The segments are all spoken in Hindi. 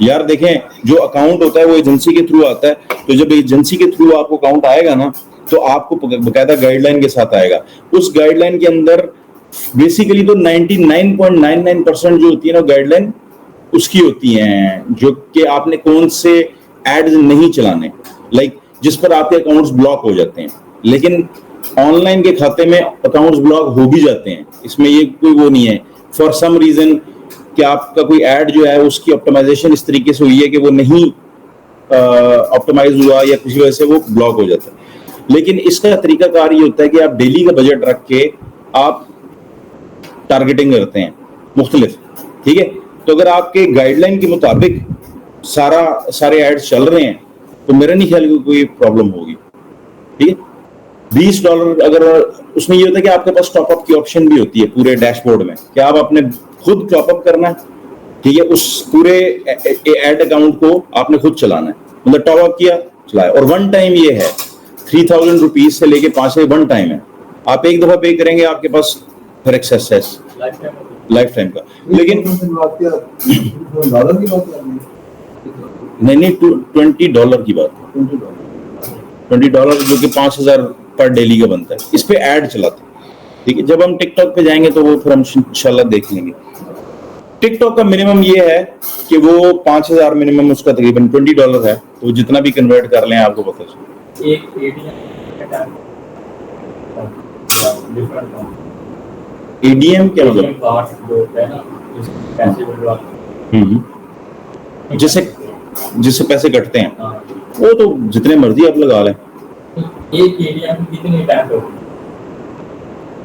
यार देखें, जो अकाउंट होता है वो एजेंसी के थ्रू आता है, तो जब एजेंसी के थ्रू आपको अकाउंट आएगा ना, तो आपको बकायदा गाइडलाइन के साथ आएगा। उस गाइडलाइन के अंदर बेसिकली तो 99.99% जो होती है ना गाइडलाइन उसकी होती हैं, जो कि आपने कौन से एड्स नहीं चलाने, लाइक जिस पर आपके अकाउंट्स ब्लॉक हो जाते हैं। लेकिन ऑनलाइन के खाते में अकाउंट्स ब्लॉक हो भी जाते हैं, इसमें ये कोई वो नहीं है फॉर सम रीजन कि आपका कोई ऐड जो है उसकी ऑप्टिमाइजेशन इस तरीके से हुई है कि वो नहीं ऑप्टिमाइज हुआ या किसी वजह से वो ब्लॉक हो जाता है। लेकिन इसका तरीकाकार ये होता है कि आप डेली का बजट रख के आप टारगेटिंग करते हैं मुख्तलिफ, ठीक है। तो अगर आपके गाइडलाइन के मुताबिक सारे एड्स चल रहे हैं तो मेरा नहीं ख्याल कि कोई प्रॉब्लम होगी, ठीक है। $20 अगर उसमें ये होता है कि आपके पास टॉपअप की ऑप्शन भी होती है पूरे डैशबोर्ड में कि आप अपने खुद टॉपअप करना है, ठीक है। उस पूरे एड अकाउंट को आपने खुद चलाना है, मतलब टॉपअप किया चलाया। और वन टाइम ये है 3000 रुपीज से लेके 5 वन टाइम है, आप एक दफा पे करेंगे आपके पास फिर एक्सेस है लाइफ टाइम का। लेकिन नहीं $20 की बात, $20 जो कि 5000 पर डेली का बनता है, इस पे ऐड चलाते हैं, ठीक है। जब हम टिकटॉक पे जाएंगे तो वो फिर हम इंशाल्लाह देख लेंगे। टिकटॉक का मिनिमम ये है कि वो 5000 मिनिमम उसका तकरीबन $20 है, तो जितना भी कन्वर्ट कर लें आपको पता चले। एडीएम क्या मतलब? जिससे पैसे कटते हैं, वो तो जितने मर्जी आप लगा लें। एक एडीएम कितनी टाइम पे,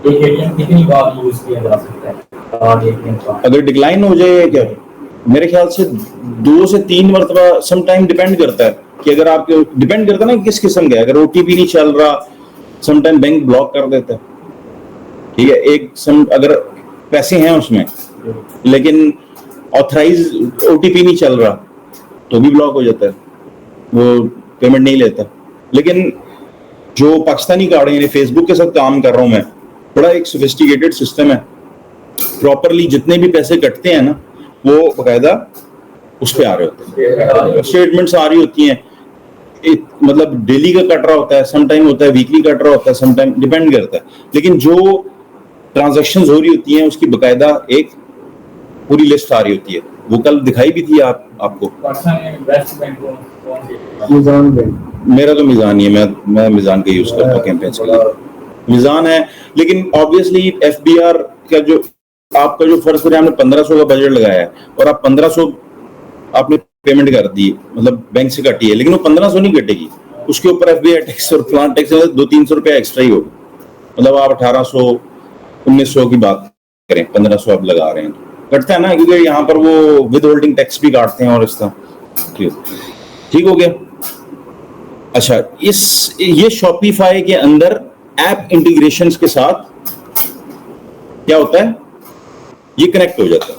एक एडीएम कितनी बार यूज किया जा सकता है? अगर डिक्लाइन हो जाए क्या, मेरे ख्याल से 2 से 3 मरतबा, सम टाइम डिपेंड करता है कि अगर आपके डिपेंड करता है ना किस किस्म का, अगर ओटीपी नहीं चल रहा सम टाइम बैंक ब्लॉक कर देता है, ठीक है। अगर पैसे हैं उसमें लेकिन ऑथराइज ओटीपी नहीं चल रहा तो भी ब्लॉक हो जाता है, वो पेमेंट नहीं लेता। लेकिन जो पाकिस्तानी कार्ड है, यानी फेसबुक के साथ काम कर रहा हूं मैं, बड़ा एक सोफिस्टिकेटेड सिस्टम है, प्रॉपरली जितने भी पैसे कटते हैं ना वो बकायदा उस पे आ रहे होते हैं, स्टेटमेंट्स आ रही होती हैं, मतलब डेली का कट रहा होता है, सम टाइम होता है वीकली कट रहा होता है, सम टाइम डिपेंड करता है। लेकिन जो ट्रांजैक्शंस हो रही होती हैं उसकी बकायदा एक पूरी लिस्ट आ रही होती है, वो कल दिखाई भी थी आपको। मेरा तो मिजान ही है, मैं मिजान का यूज करता हूँ कैंपेन्स के लिए, मिजान है। लेकिन ऑब्वियसली एफबीआर का जो आपका जो फर्ज करें आपने 1500 का बजट लगाया है और आप 1500 आपने पेमेंट कर दी, मतलब बैंक से कटी है, लेकिन वो 1500 नहीं कटेगी, उसके ऊपर एफबीआई टैक्स और प्लांट टैक्स 200-300 रुपया एक्स्ट्रा ही होगा। मतलब आप 1800-1900 की बात करें, 1500 आप लगा रहे हैं तो कटता है ना, क्योंकि यहाँ पर वो विद होल्डिंग टैक्स भी काटते हैं और इस तरह। ठीक हो गया। अच्छा, ये शॉपिफाई के अंदर ऐप इंटीग्रेशंस के साथ क्या होता है, ये कनेक्ट हो जाता है।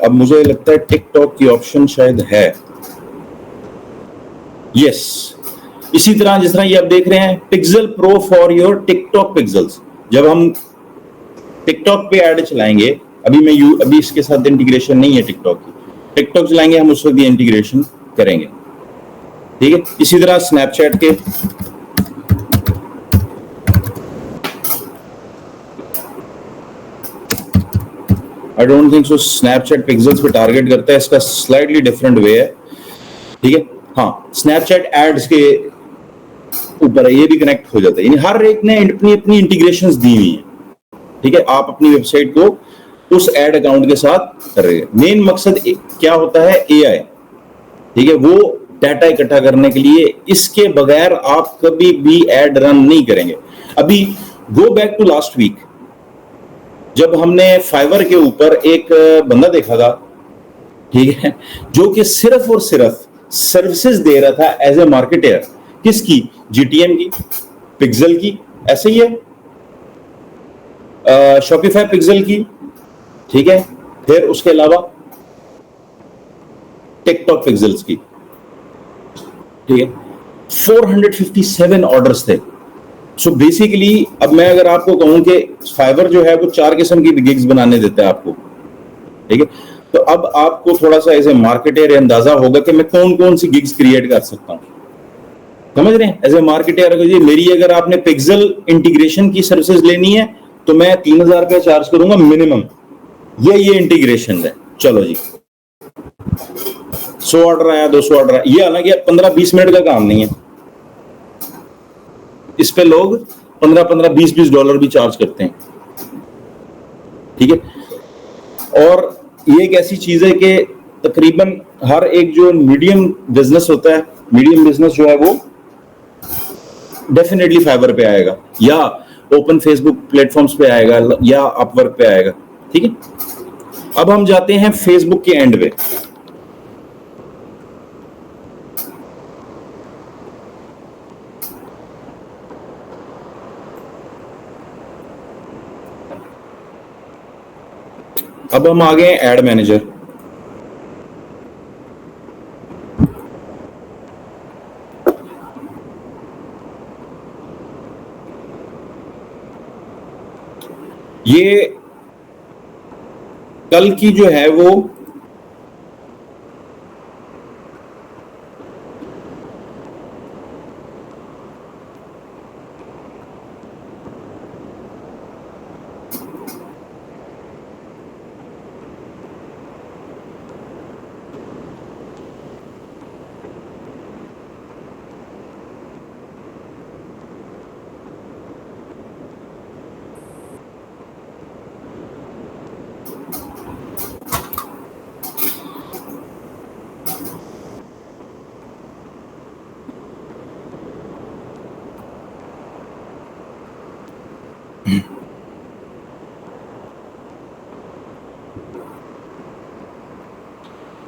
अब मुझे लगता है टिकटॉक की ऑप्शन शायद है, यस। इसी तरह जिस तरह ये आप देख रहे हैं pixel pro for your TikTok pixels, जब हम टिकटॉक पे ऐड चलाएंगे, अभी इसके साथ इंटीग्रेशन नहीं है टिकटॉक की, टिकटॉक चलाएंगे हम उस वक्त ये इंटीग्रेशन करेंगे, ठीक है। इसी तरह स्नैपचैट के I don't think so Snapchat pixels पे टारगेट करता है, इसका स्लाइटली डिफरेंट वे है, ठीक है। हाँ, स्नैपचैट एड्स के ऊपर है, ये भी कनेक्ट हो जाता है, यानी हर एक ने अपनी इंटीग्रेशंस दी हुई है, ठीक है। आप अपनी वेबसाइट को उस एड अकाउंट के साथ कर रहे हैं। मेन मकसद क्या होता है, एआई, ठीक है, वो डाटा इकट्ठा करने के लिए, इसके बगैर आप कभी भी एड रन नहीं करेंगे। अभी go back to last week, जब हमने फाइवर के ऊपर एक बंदा देखा था, ठीक है, जो कि सिर्फ और सिर्फ सर्विसेज दे रहा था एज ए मार्केटर, किसकी, जीटीएम की, पिक्सल की, ऐसे ही है, शॉपिफाई पिक्सल की, ठीक है, फिर उसके अलावा टिकटॉक पिक्सल्स की, ठीक है। 457 ऑर्डर्स थे। सो बेसिकली अब मैं अगर आपको कहूं कि फाइवर जो है वो 4 किस्म की गिग्स बनाने देता है आपको, ठीक है। तो अब आपको थोड़ा सा एज ए मार्केटर अंदाजा होगा कि मैं कौन कौन सी गिग्स क्रिएट कर सकता हूँ, समझ रहे हैं। एज ए मार्केटर मेरी अगर आपने पिक्सल इंटीग्रेशन की सर्विसेज लेनी है तो मैं 3,000 रुपया चार्ज करूंगा मिनिमम, ये इंटीग्रेशन है। चलो जी, 100 ऑर्डर आया, 200 ऑर्डर आया, ये हालांकि 15-20 मिनट का काम नहीं है, इस पे लोग 15-15, 20-20 डॉलर भी चार्ज करते हैं, ठीक है। और ये एक ऐसी चीज है कि तकरीबन हर एक जो मीडियम बिजनेस होता है, मीडियम बिजनेस जो है वो डेफिनेटली फाइवर पे आएगा या ओपन फेसबुक प्लेटफॉर्म्स पे आएगा या अपवर्क पे आएगा, ठीक है। अब हम जाते हैं फेसबुक के एंड पे। अब हम आ गए एड मैनेजर। ये कल की जो है वो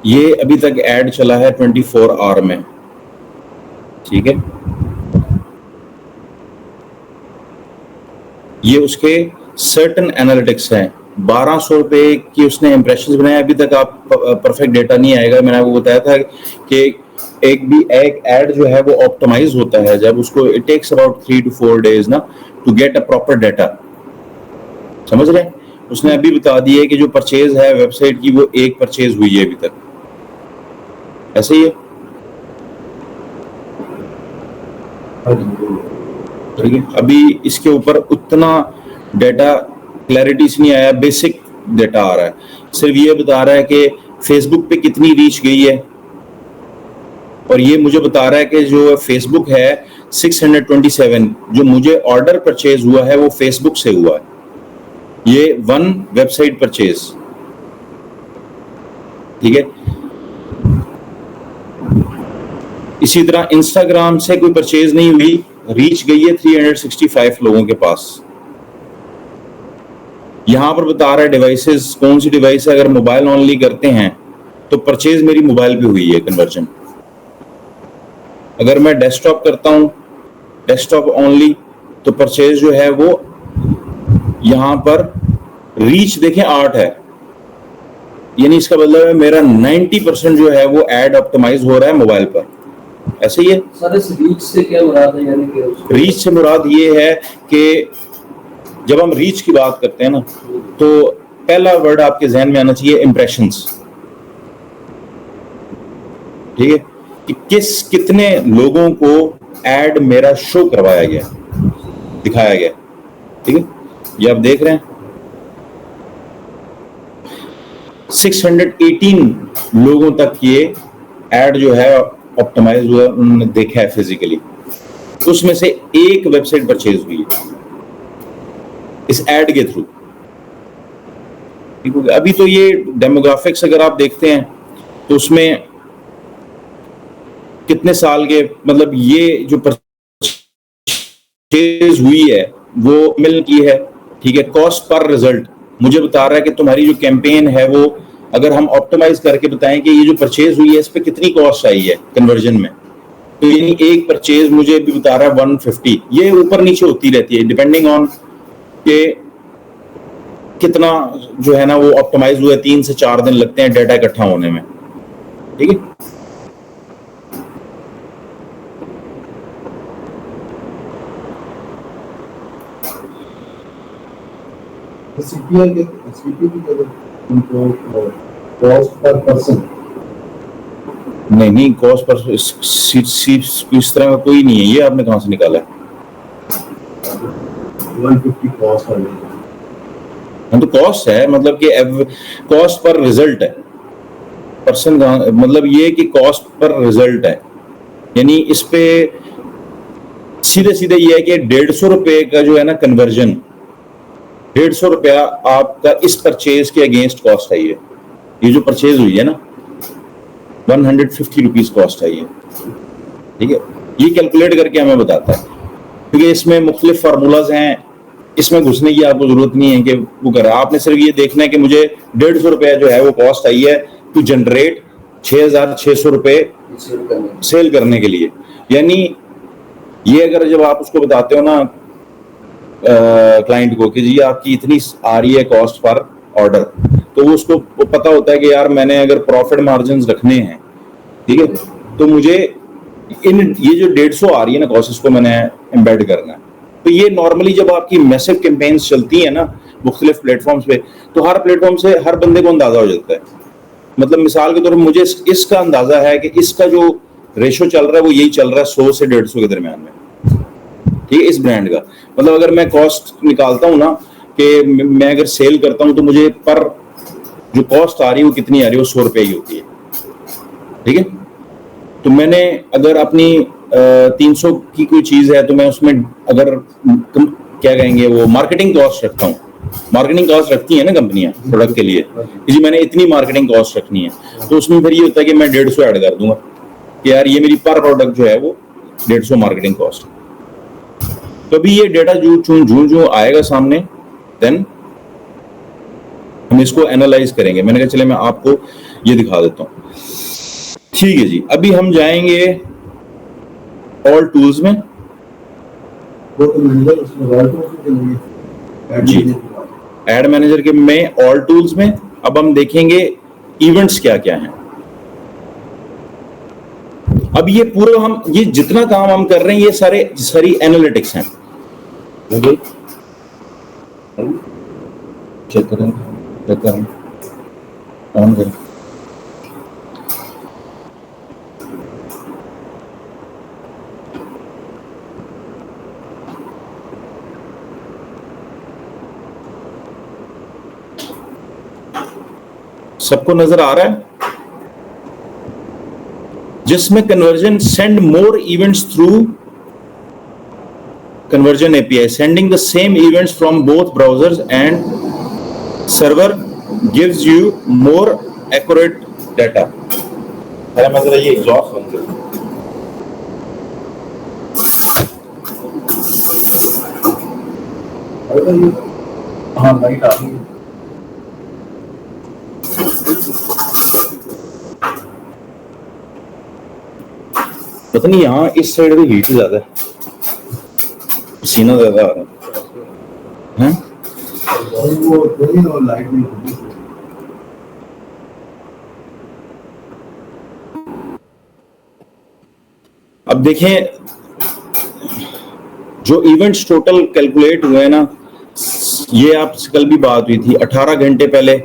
ये अभी तक ऐड चला है 24 आवर में, ठीक है। ये उसके सर्टन एनालिटिक्स हैं। 1200 रुपए की उसने इंप्रेशंस बनाए, अभी तक आप परफेक्ट डेटा नहीं आएगा। मैंने आपको बताया था कि एक ऐड जो है वो ऑप्टिमाइज होता है जब उसको it takes about 3 to 4 days ना to get a proper data, समझ रहे हैं। उसने अभी बता दिया कि जो परचेज है वेबसाइट की वो एक परचेज हुई है अभी तक, ऐसे ही है, ठीक है। अभी इसके ऊपर उतना डेटा क्लैरिटी से नहीं आया, बेसिक डेटा आ रहा है। सिर्फ ये बता रहा है कि फेसबुक पे कितनी रीच गई है, और ये मुझे बता रहा है कि जो फेसबुक है 627 जो मुझे ऑर्डर परचेज हुआ है वो फेसबुक से हुआ है, ये 1 वेबसाइट परचेज, ठीक है। इसी तरह इंस्टाग्राम से कोई परचेज नहीं हुई, रीच गई है 365 लोगों के पास। यहां पर बता रहा है डिवाइसेस, कौन सी डिवाइस है। अगर मोबाइल ऑनली करते हैं तो परचेज मेरी मोबाइल पे हुई है कन्वर्जन। अगर मैं डेस्कटॉप करता हूं, डेस्कटॉप ओनली, तो परचेज जो है वो यहां पर रीच देखें 8 है, यानी इसका मतलब है मेरा 90% जो है वो एड ऑप्टिमाइज हो रहा है मोबाइल पर, ऐसे ही है। सर इस रीच से क्या मुराद है, यानी कि रीच से मुराद ये है कि जब हम रीच की बात करते हैं ना तो पहला वर्ड आपके जहन में आना चाहिए इंप्रेशंस, ठीक है, कि कितने लोगों को एड मेरा शो करवाया गया, दिखाया गया, ठीक है। ये आप देख रहे हैं 618 लोगों तक ये एड जो है ऑप्टिमाइज हुआ, उन्होंने देखा है फिजिकली, उसमें से एक वेबसाइट परचेज हुई है इस एड के थ्रू। अभी तो ये डेमोग्राफिक्स अगर आप देखते हैं तो उसमें कितने साल के, मतलब ये जो परचेज हुई है वो मिल की है, ठीक है। कॉस्ट पर रिजल्ट मुझे बता रहा है कि तुम्हारी जो कैंपेन है वो अगर हम ऑप्टिमाइज करके बताएं कि ये जो परचेज हुई है इस पे कितनी कॉस्ट आई है कन्वर्जन में, तो यानी एक परचेज मुझे भी बता रहा है 150। ये ऊपर नीचे होती रहती है डिपेंडिंग ऑन के कितना जो है ना वो ऑप्टिमाइज हुआ है। 3 से 4 दिन लगते हैं डेटा इकट्ठा होने में, ठीक है। सीपीआर के सीपीयू की उनको कॉस्ट पर पर्सन नहीं, कॉस्ट पर इस तरह का कोई नहीं है, ये आपने कहाँ से निकाला है? 150 कॉस्ट आ गई। हाँ, तो कॉस्ट है, मतलब कि कॉस्ट पर रिजल्ट है, पर्सन मतलब ये कि कॉस्ट पर रिजल्ट है, यानी इस पे सीधे सीधे ये है कि 150 रुपए का जो है ना कन्वर्जन, 150 रुपया आपका इस परचेज के अगेंस्ट कॉस्ट आई है, ये जो परचेज हुई है ना 150 रुपीज कॉस्ट आई है, ठीक है। ये कैलकुलेट करके हमें बताता है, क्योंकि इसमें मुख्तलिफ फार्मूलाज हैं, इसमें घुसने की आपको जरूरत नहीं है कि वो करें, आपने सिर्फ ये देखना है कि मुझे 150 रुपया जो है वो कॉस्ट आई है टू जनरेट 6,600 रुपए सेल करने के लिए। यानी ये अगर जब आप उसको बताते हो ना क्लाइंट को कि जी आपकी इतनी आ रही है कॉस्ट पर ऑर्डर, तो वो उसको पता होता है कि यार मैंने अगर प्रॉफिट मार्जिन रखने हैं, ठीक है, तो मुझे ये जो 150 आ रही है ना कॉस्ट, इसको मैंने एम्बेड करना है। तो ये नॉर्मली जब आपकी मैसिव कैंपेन्स चलती है ना मुख्तलिफ प्लेटफॉर्म्स पे, तो हर प्लेटफॉर्म से हर बंदे को अंदाजा हो जाता है। मतलब मिसाल के तौर पर मुझे इसका अंदाजा है कि इसका जो रेशो चल रहा है वो यही चल रहा है 100 से 150 के दरमियान में, ठीक है, इस ब्रांड का। मतलब अगर मैं कॉस्ट निकालता हूँ ना कि मैं अगर सेल करता हूँ तो मुझे पर जो कॉस्ट आ रही है वो कितनी आ रही है, वो 100 रुपये ही होती है, ठीक है। तो मैंने अगर अपनी 300 की कोई चीज है तो मैं उसमें अगर क्या कहेंगे वो मार्केटिंग कॉस्ट रखता हूँ, मार्केटिंग कॉस्ट रखती है ना कंपनियां प्रोडक्ट के लिए, जी मैंने इतनी मार्केटिंग कॉस्ट रखनी है, तो उसमें फिर ये होता है कि मैं 150 ऐड कर दूंगा कि यार ये मेरी पर प्रोडक्ट जो है वो 150 मार्केटिंग कॉस्ट। तो अभी ये डेटा जो आएगा सामने, देन हम इसको एनालाइज करेंगे। मैंने कहा चले मैं आपको ये दिखा देता हूँ, ठीक है जी। अभी हम जाएंगे ऑल टूल्स में, वो तो मैनेजर उसमें जी एड मैनेजर के में ऑल टूल्स में अब हम देखेंगे इवेंट्स क्या क्या हैं। अब ये पूरा हम ये जितना काम हम कर रहे हैं ये सारी एनालिटिक्स हैं। चेक करें ऑन करें। सबको नजर आ रहा है? जिसमें conversion send more events through conversion API, sending the same events from both browsers and server gives you more accurate data. अरे मैं जरा ये एग्जॉस्ट बंद कर। हाँ लाइट आ गई। पता नहीं यहाँ इस साइड पे हीट ज्यादा है, पसीना ज्यादा आ रहा है। वो नहीं और लाइट नहीं होगी। अब देखें जो इवेंट्स टोटल कैलकुलेट हुए हैं ना, ये आपसे कल भी बात हुई थी 18 घंटे पहले,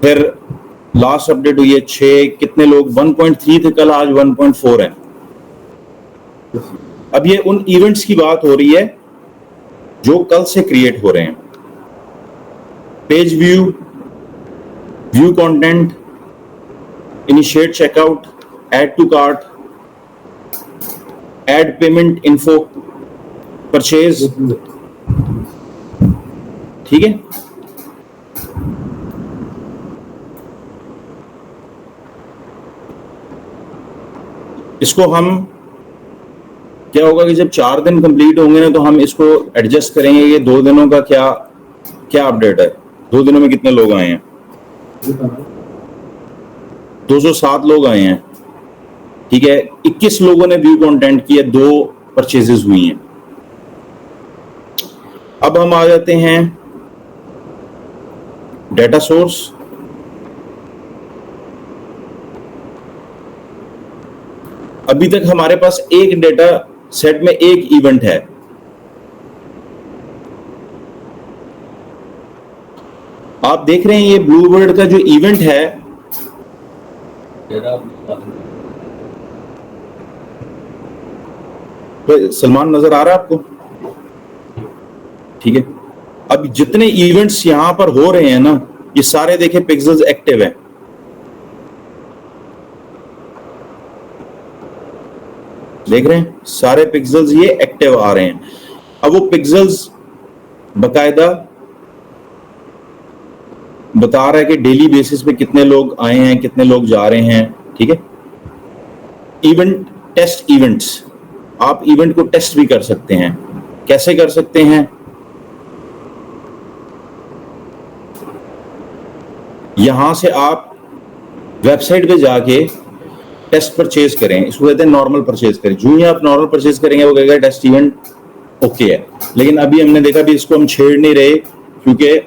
फिर लास्ट अपडेट हुई है 6, कितने लोग 1.3 थे कल, आज 1.4 है। अब ये उन इवेंट्स की बात हो रही है जो कल से क्रिएट हो रहे हैं। Page view, view content, initiate checkout, add to cart, add payment info, purchase, ठीक है। इसको हम क्या होगा कि जब 4 दिन कंप्लीट होंगे ना तो हम इसको एडजस्ट करेंगे कि 2 दिनों का क्या क्या अपडेट है, 2 दिनों में कितने लोग आए हैं। 207 लोग आए हैं, ठीक है। 21 लोगों ने व्यू कंटेंट किया, 2 परचेजेस हुई हैं। अब हम आ जाते हैं डेटा सोर्स। अभी तक हमारे पास एक डेटा सेट में एक इवेंट है, आप देख रहे हैं ये ब्लूबर्ड का जो इवेंट है, तो सलमान नजर आ रहा है आपको? ठीक है, अब जितने इवेंट्स यहां पर हो रहे हैं ना, ये सारे देखें पिक्सेल्स एक्टिव है। देख रहे हैं सारे पिक्सेल्स ये एक्टिव आ रहे हैं। अब वो पिक्सेल्स बकायदा बता रहा है कि डेली बेसिस पे कितने लोग आए हैं, कितने लोग जा रहे हैं। ठीक है, इवेंट टेस्ट इवेंट्स, आप इवेंट को टेस्ट भी कर सकते हैं। कैसे कर सकते हैं? यहां से आप वेबसाइट पे जाके टेस्ट परचेज करें, इसको कहते हैं नॉर्मल परचेज करें। जो ही आप नॉर्मल परचेज करेंगे वो कहेगा टेस्ट इवेंट ओके है। लेकिन अभी हमने देखा भी इसको हम छेड़ नहीं रहे क्योंकि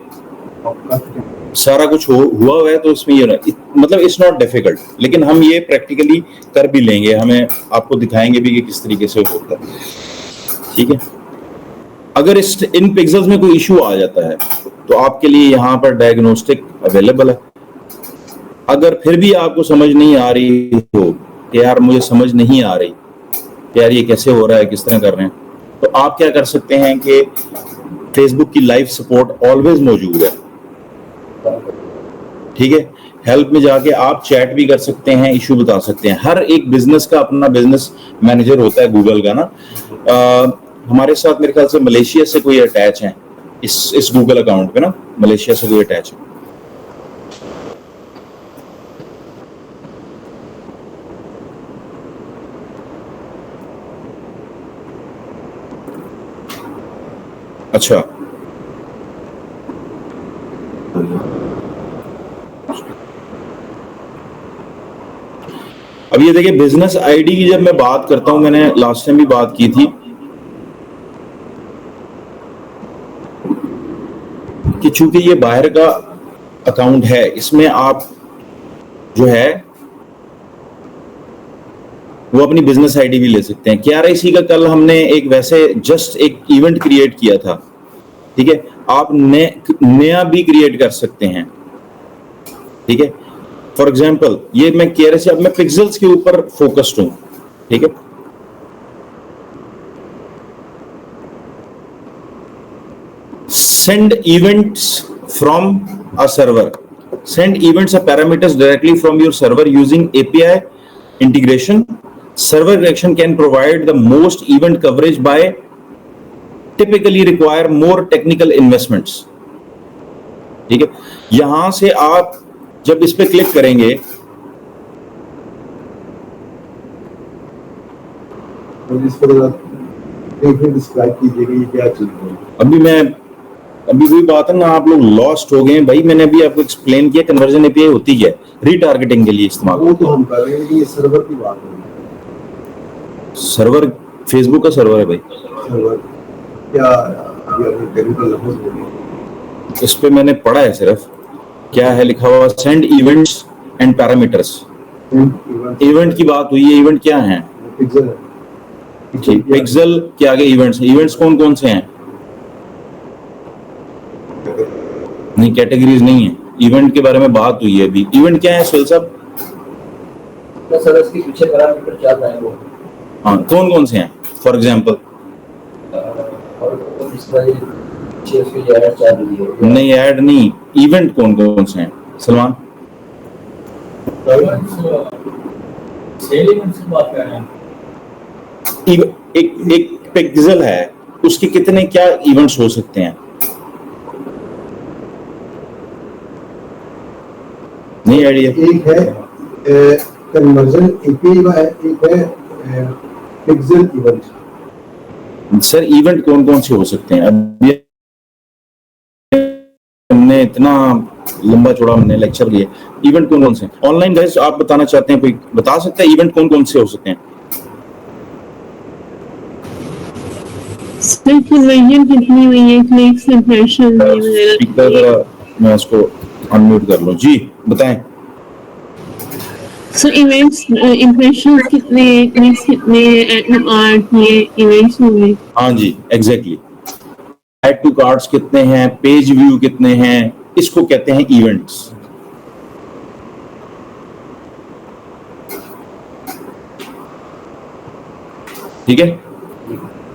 सारा कुछ हुआ है, तो इसमें ये मतलब इट्स नॉट डिफिकल्ट, लेकिन हम ये प्रैक्टिकली कर भी लेंगे, हमें आपको दिखाएंगे भी कि किस तरीके से होता है। ठीक है, अगर इन पिक्सेल्स में कोई इशू आ जाता है तो आपके लिए यहाँ पर डायग्नोस्टिक अवेलेबल है। अगर फिर भी आपको समझ नहीं आ रही हो कि यार मुझे समझ नहीं आ रही कि यार ये कैसे हो रहा है, किस तरह कर रहे हैं, तो आप क्या कर सकते हैं कि फेसबुक की लाइव सपोर्ट ऑलवेज मौजूद है। ठीक है, हेल्प में जाके आप चैट भी कर सकते हैं, इशू बता सकते हैं। हर एक बिजनेस का अपना बिजनेस मैनेजर होता है गूगल का ना। हमारे साथ मेरे ख्याल से मलेशिया से कोई अटैच है इस गूगल अकाउंट पे ना, मलेशिया से कोई अटैच है। अच्छा, अब ये देखिए बिजनेस आईडी की जब मैं बात करता हूं, मैंने लास्ट टाइम भी बात की थी कि चूंकि ये बाहर का अकाउंट है, इसमें आप जो है वो अपनी बिजनेस आईडी भी ले सकते हैं। KRIC का कल हमने एक वैसे जस्ट एक इवेंट क्रिएट किया था। ठीक है, आप नया भी क्रिएट कर सकते हैं। ठीक है, फॉर एग्जाम्पल ये मैं KRIC, अब मैं पिक्सेल्स के ऊपर फोकस्ड हूं। ठीक है, send events from a server. Send events or parameters directly from your server using API integration. Server connection can provide the most event coverage by typically require more technical investments. ठीक है, यहां से आप जब इस पे क्लिक करेंगे तो इस पर डिस्क्राइब कीजिएगा ये क्या चीज है। अभी वही बात है ना, आप लोग लॉस्ट हो गए भाई। मैंने अभी आपको एक्सप्लेन किया कन्वर्जन एपीआई होती क्या है, रीटारगेटिंग के लिए इस्तेमाल। वो तो हम कर रहे हैं, लेकिन ये सर्वर की बात है। सर्वर फेसबुक का सर्वर है भाई। सर्वर क्या ये अपने टेक्निकल लफ्ज बोलिए। इस पे मैंने पढ़ा है सिर्फ, क्या है लिखा हुआ, send events and parameters. Event की बात हुई है, इवेंट क्या है? पिक्सेल है। पिक्सेल के आगे इवेंट्स। इवेंट्स कौन कौन से हैं? नहीं, कैटेगरीज नहीं है, इवेंट के बारे में बात हुई है अभी। इवेंट क्या है सोहेल साहब? सर इसके पीछे पैरामीटर क्या है वो? हाँ, कौन कौन से हैं फॉर एग्जांपल? और इस बार ऐड चाह रही है। नहीं, ऐड नहीं, इवेंट कौन कौन से हैं सलमान? सेल इवेंट्स की बात कर रहे हैं। एक पिक्सेल है, उसके कितने क्या इवेंट्स हो सकते हैं? नहीं आइडिया। एक है कन्वर्जन एपीआई का है, एक है पिक्सेल इवेंट। सर इवेंट कौन कौन से हो सकते हैं? अभी हमने इतना लंबा चौड़ा हमने लेक्चर लिया, इवेंट कौन कौन से? ऑनलाइन गाइस आप बताना चाहते हैं, कोई बता सकता है इवेंट कौन कौन से हो सकते हैं? सर कन्वर्जन कितनी हुई है, क्लिक्स, इंप्रेशन वगैरह। मैं इसको अनम्यूट कर लूं जी, बताएं। सो इवेंट्स, इंप्रेशंस कितने, क्लिक्स कितने, आर्ट ये इवेंट्स होंगे। हाँ जी, एग्जैक्टली। ऐड टू कार्ड्स कितने हैं, पेज व्यू कितने हैं, इसको कहते हैं इवेंट्स। ठीक है।